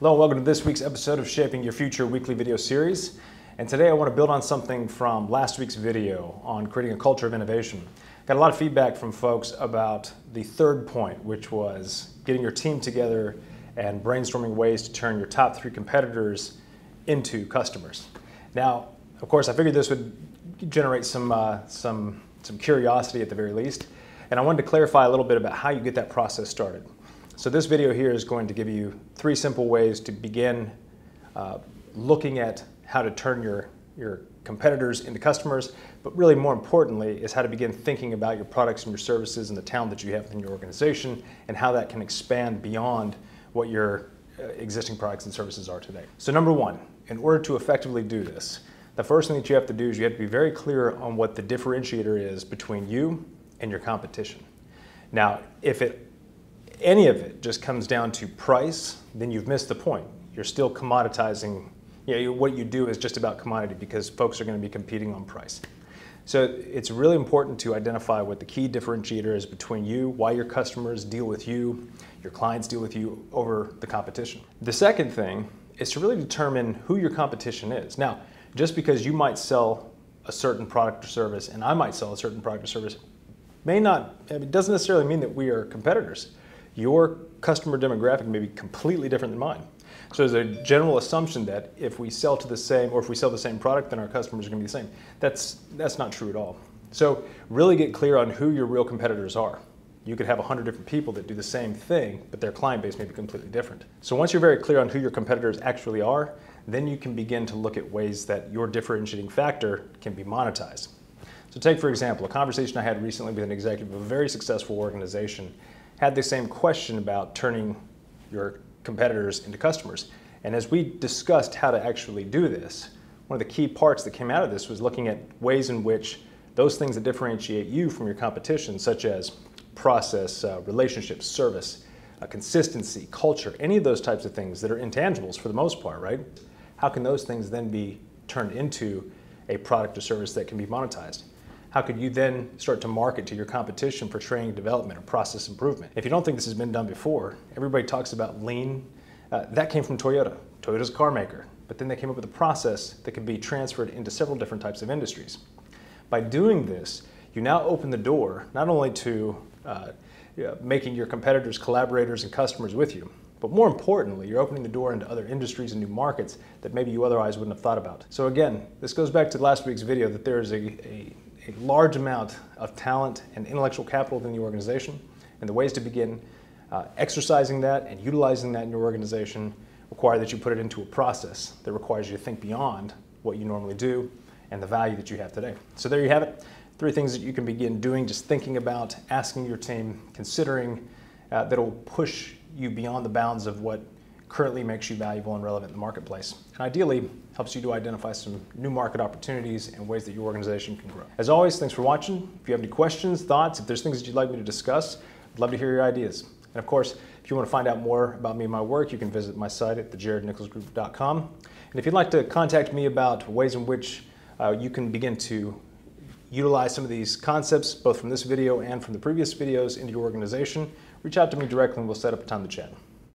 Hello and welcome to this week's episode of Shaping Your Future weekly video series. And today I want to build on something from last week's video on creating a culture of innovation. Got a lot of feedback from folks about the third point, which was getting your team together and brainstorming ways to turn your top 3 competitors into customers. Now, of course, I figured this would generate some curiosity at the very least, and I wanted to clarify a little bit about how you get that process started. So this video here is going to give you 3 simple ways to begin looking at how to turn your competitors into customers, but really more importantly is how to begin thinking about your products and your services and the talent that you have within your organization and how that can expand beyond what your existing products and services are today. So number 1, in order to effectively do this, the first thing that you have to do is you have to be very clear on what the differentiator is between you and your competition. Now, if any of it just comes down to price, then you've missed the point. You're still commoditizing. What you do is just about commodity because folks are going to be competing on price. So it's really important to identify what the key differentiator is between you, why your customers deal with you, your clients deal with you over the competition. The second thing is to really determine who your competition is. Now, just because you might sell a certain product or service and I might sell a certain product or service it doesn't necessarily mean that we are competitors. Your customer demographic may be completely different than mine. So there's a general assumption that if we sell the same product, then our customers are going to be the same. That's not true at all. So really get clear on who your real competitors are. You could have 100 different people that do the same thing, but their client base may be completely different. So once you're very clear on who your competitors actually are, then you can begin to look at ways that your differentiating factor can be monetized. So take, for example, a conversation I had recently with an executive of a very successful organization had the same question about turning your competitors into customers. And as we discussed how to actually do this, one of the key parts that came out of this was looking at ways in which those things that differentiate you from your competition, such as process, relationships, service, consistency, culture, any of those types of things that are intangibles for the most part, right? How can those things then be turned into a product or service that can be monetized? How could you then start to market to your competition for training and development or process improvement? If you don't think this has been done before, everybody talks about lean. That came from Toyota. Toyota's a car maker, but then they came up with a process that could be transferred into several different types of industries. By doing this, you now open the door not only to making your competitors collaborators and customers with you, but more importantly, you're opening the door into other industries and new markets that maybe you otherwise wouldn't have thought about. So again, this goes back to last week's video that there is a large amount of talent and intellectual capital within the organization, and the ways to begin exercising that and utilizing that in your organization require that you put it into a process that requires you to think beyond what you normally do and the value that you have today. So there you have it. 3 things that you can begin doing, just thinking about, asking your team, considering, that'll push you beyond the bounds of what currently makes you valuable and relevant in the marketplace. And ideally, helps you to identify some new market opportunities and ways that your organization can grow. As always, thanks for watching. If you have any questions, thoughts, if there's things that you'd like me to discuss, I'd love to hear your ideas. And of course, if you want to find out more about me and my work, you can visit my site at thejarednicholsgroup.com. And if you'd like to contact me about ways in which you can begin to utilize some of these concepts, both from this video and from the previous videos, into your organization, reach out to me directly and we'll set up a time to chat.